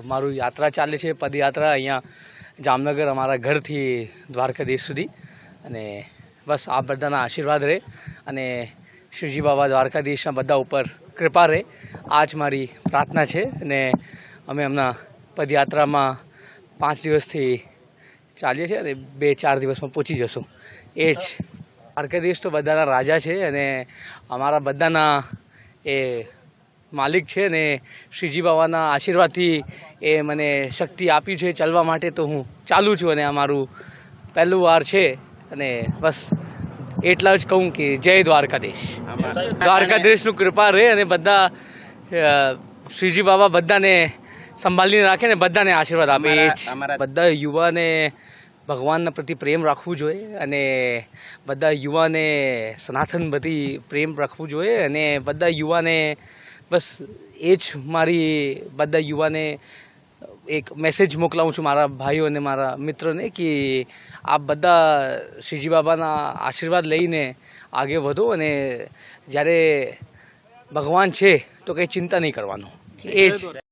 મારું યાત્રા ચાલે છે, પદયાત્રા અહીંયા જામનગર અમારા ઘરથી દ્વારકાધીશ સુધી. અને બસ આ બધાના આશીર્વાદ રહે અને શ્રીજી બાબા દ્વારકાધીશના બધા ઉપર કૃપા રહે. આ જ મારી પ્રાર્થના છે. અને અમે હમણાં પદયાત્રામાં 5 દિવસથી ચાલીએ છીએ અને 2-4 દિવસમાં પહોંચી જશું. એ જ દ્વારકાધીશ તો બધાના રાજા છે અને અમારા બધાના એ માલિક છે ને શ્રીજી બાબાના આશીર્વાદથી એ મને શક્તિ આપી છે ચાલવા માટે. તો હું ચાલું છું અને આ મારું પહેલું વાર છે. અને બસ એટલા જ કહું કે જય દ્વારકાધીશ. દ્વારકાધીશનું કૃપા રહે અને બધા શ્રીજી બાબા બધાને સંભાળીને રાખે ને બધાને આશીર્વાદ આપે. એ જ બધા યુવાને ભગવાનના પ્રતિ પ્રેમ રાખવું જોઈએ અને બધા યુવાને સનાતન પ્રતિ પ્રેમ રાખવું જોઈએ. અને બધા યુવાને બસ એ જ મારી બધા યુવાને એક મેસેજ મોકલાવું છું, મારા ભાઈઓ અને મારા મિત્રોને, કે આપ બધા શ્રીજી બાબાના આશીર્વાદ લઈને આગળ વધો. અને જ્યારે ભગવાન છે તો કંઈ ચિંતા નહીં કરવાનું. એ જ